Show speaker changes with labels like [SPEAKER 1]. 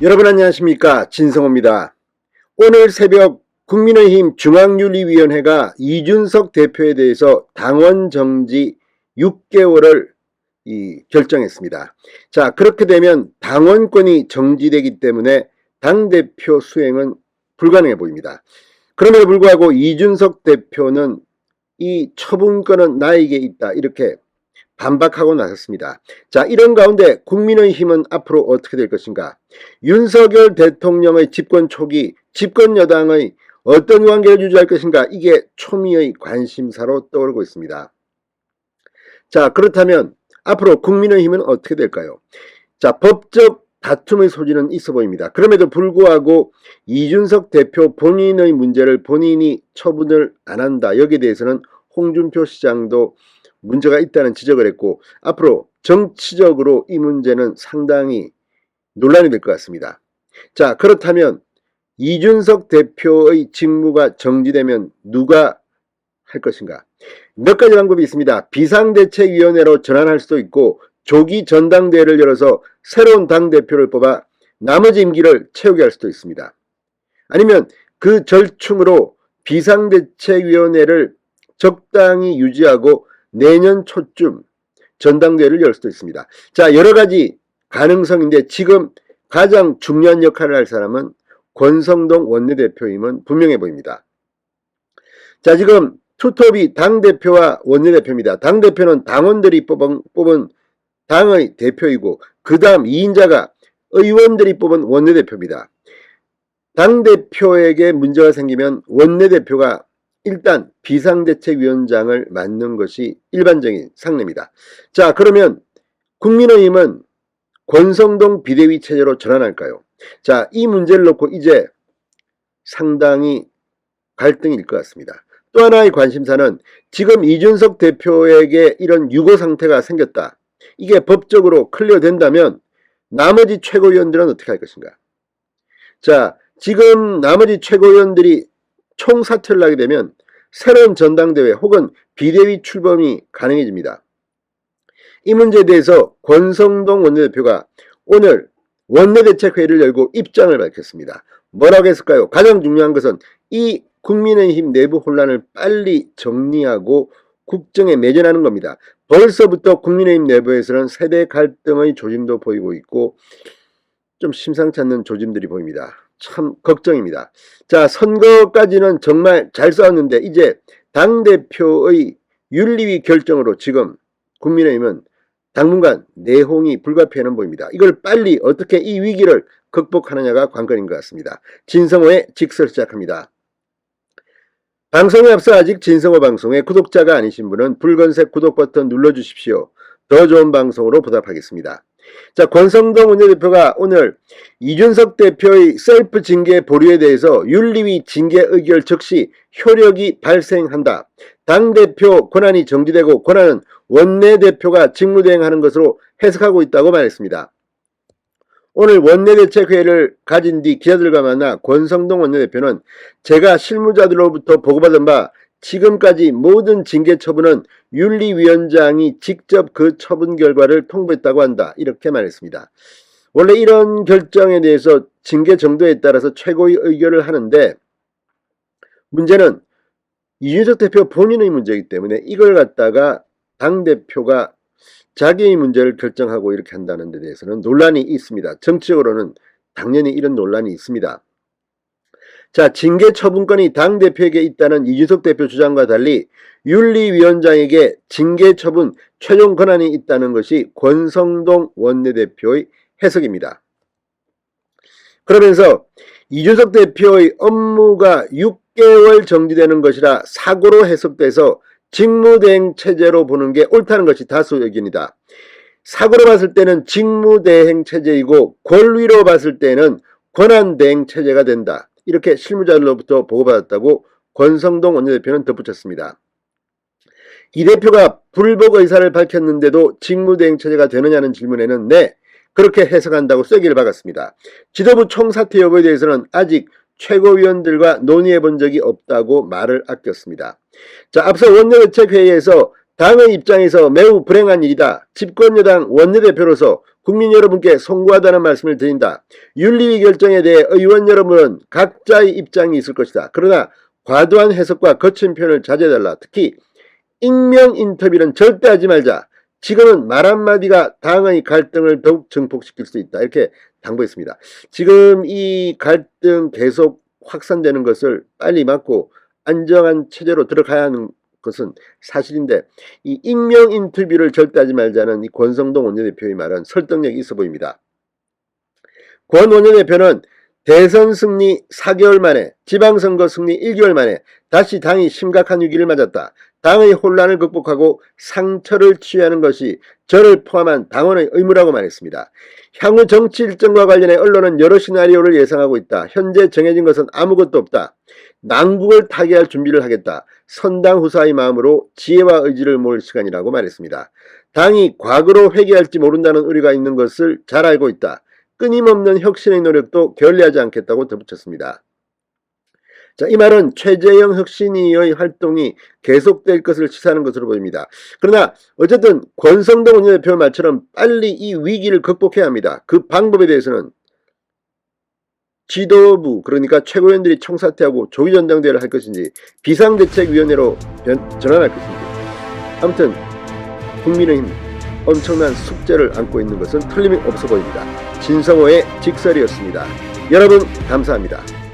[SPEAKER 1] 여러분 안녕하십니까, 진성호입니다. 오늘 새벽 국민의힘 중앙윤리위원회가 이준석 대표에 대해서 당원 정지 6개월을 결정했습니다. 자, 그렇게 되면 당원권이 정지되기 때문에 당대표 수행은 불가능해 보입니다. 그럼에도 불구하고 이준석 대표는 이 처분권은 나에게 있다, 이렇게 반박하고 나섰습니다. 자, 이런 가운데 국민의힘은 앞으로 어떻게 될 것인가? 윤석열 대통령의 집권 초기 집권 여당의 어떤 관계를 유지할 것인가? 이게 초미의 관심사로 떠오르고 있습니다. 자, 그렇다면 앞으로 국민의힘은 어떻게 될까요? 자, 법적 다툼의 소지는 있어 보입니다. 그럼에도 불구하고 이준석 대표 본인의 문제를 본인이 처분을 안 한다. 여기에 대해서는 홍준표 시장도 문제가 있다는 지적을 했고, 앞으로 정치적으로 이 문제는 상당히 논란이 될 것 같습니다. 자, 그렇다면 이준석 대표의 직무가 정지되면 누가 할 것인가? 몇 가지 방법이 있습니다. 비상대책위원회로 전환할 수도 있고, 조기 전당대회를 열어서 새로운 당대표를 뽑아 나머지 임기를 채우게 할 수도 있습니다. 아니면 그 절충으로 비상대책위원회를 적당히 유지하고 내년 초쯤 전당대회를 열 수도 있습니다. 자, 여러 가지 가능성인데 지금 가장 중요한 역할을 할 사람은 권성동 원내대표임은 분명해 보입니다. 자, 지금 투톱이 당대표와 원내대표입니다. 당대표는 당원들이 뽑은 당의 대표이고, 그 다음 2인자가 의원들이 뽑은 원내대표입니다. 당대표에게 문제가 생기면 원내대표가 일단 비상대책위원장을 맡는 것이 일반적인 상례입니다. 자, 그러면 국민의힘은 권성동 비대위 체제로 전환할까요? 자, 이 문제를 놓고 이제 상당히 갈등일 것 같습니다. 또 하나의 관심사는 지금 이준석 대표에게 이런 유고 상태가 생겼다. 이게 법적으로 클리어된다면 나머지 최고위원들은 어떻게 할 것인가? 자, 지금 나머지 최고위원들이 총사퇴를 하게 되면 새로운 전당대회 혹은 비대위 출범이 가능해집니다. 이 문제에 대해서 권성동 원내대표가 오늘 원내대책회의를 열고 입장을 밝혔습니다. 뭐라고 했을까요? 가장 중요한 것은 이 국민의힘 내부 혼란을 빨리 정리하고 국정에 매전하는 겁니다. 벌써부터 국민의힘 내부에서는 세대 갈등의 조짐도 보이고 있고 좀 심상치 않는 조짐들이 보입니다. 참 걱정입니다. 자, 선거까지는 정말 잘 싸웠는데 이제 당대표의 윤리위 결정으로 지금 국민의힘은 당분간 내홍이 불가피하는 보입니다. 이걸 빨리 어떻게 이 위기를 극복하느냐가 관건인 것 같습니다. 진성호의 직설 시작합니다. 방송에 앞서 아직 진성호 방송의 구독자가 아니신 분은 붉은색 구독 버튼 눌러주십시오. 더 좋은 방송으로 보답하겠습니다. 자, 권성동 원내대표가 오늘 이준석 대표의 셀프 징계 보류에 대해서 윤리위 징계 의결 즉시 효력이 발생한다. 당대표 권한이 정지되고 권한은 원내대표가 직무대행하는 것으로 해석하고 있다고 말했습니다. 오늘 원내대책회의를 가진 뒤 기자들과 만나 권성동 원내대표는 제가 실무자들로부터 보고받은 바 지금까지 모든 징계 처분은 윤리위원장이 직접 그 처분 결과를 통보했다고 한다. 이렇게 말했습니다. 원래 이런 결정에 대해서 징계 정도에 따라서 최고의 의결을 하는데 문제는 이준석 대표 본인의 문제이기 때문에 이걸 갖다가 당대표가 자기의 문제를 결정하고 이렇게 한다는 데 대해서는 논란이 있습니다. 정치적으로는 당연히 이런 논란이 있습니다. 자, 징계 처분권이 당대표에게 있다는 이준석 대표 주장과 달리 윤리위원장에게 징계 처분 최종 권한이 있다는 것이 권성동 원내대표의 해석입니다. 그러면서 이준석 대표의 업무가 6개월 정지되는 것이라 사고로 해석돼서 직무대행 체제로 보는 게 옳다는 것이 다수 의견이다. 사고로 봤을 때는 직무대행 체제이고 권위로 봤을 때는 권한대행 체제가 된다. 이렇게 실무자들로부터 보고받았다고 권성동 원내대표는 덧붙였습니다. 이 대표가 불복 의사를 밝혔는데도 직무대행 체제가 되느냐는 질문에는 네, 그렇게 해석한다고 쐐기를 박았습니다. 지도부 총사퇴 여부에 대해서는 아직 최고위원들과 논의해 본 적이 없다고 말을 아꼈습니다. 자, 앞서 원내대책회의에서 당의 입장에서 매우 불행한 일이다. 집권여당 원내대표로서 국민 여러분께 송구하다는 말씀을 드린다. 윤리위 결정에 대해 의원 여러분은 각자의 입장이 있을 것이다. 그러나 과도한 해석과 거친 표현을 자제해달라. 특히 익명 인터뷰는 절대 하지 말자. 지금은 말 한마디가 당의 갈등을 더욱 증폭시킬 수 있다. 이렇게 당부했습니다. 지금 이 갈등 계속 확산되는 것을 빨리 막고 안정한 체제로 들어가야 하는 것은 사실인데, 이 익명 인터뷰를 절대 하지 말자는 이 권성동 원내대표의 말은 설득력이 있어 보입니다. 권 원내대표는 대선 승리 4개월 만에, 지방선거 승리 1개월 만에 다시 당이 심각한 위기를 맞았다. 당의 혼란을 극복하고 상처를 치유하는 것이 저를 포함한 당원의 의무라고 말했습니다. 향후 정치 일정과 관련해 언론은 여러 시나리오를 예상하고 있다. 현재 정해진 것은 아무것도 없다. 난국을 타개할 준비를 하겠다. 선당 후사의 마음으로 지혜와 의지를 모을 시간이라고 말했습니다. 당이 과거로 회귀할지 모른다는 우려가 있는 것을 잘 알고 있다. 끊임없는 혁신의 노력도 게을리하지 않겠다고 덧붙였습니다. 자, 이 말은 최재형 혁신위의 활동이 계속될 것을 시사하는 것으로 보입니다. 그러나 어쨌든 권성동 원내대표 말처럼 빨리 이 위기를 극복해야 합니다. 그 방법에 대해서는 지도부, 그러니까 최고위원들이 총사퇴하고 조기전당대회를 할 것인지 비상대책위원회로 전환할 것인지, 아무튼 국민의힘 엄청난 숙제를 안고 있는 것은 틀림이 없어 보입니다. 진성호의 직설이었습니다. 여러분 감사합니다.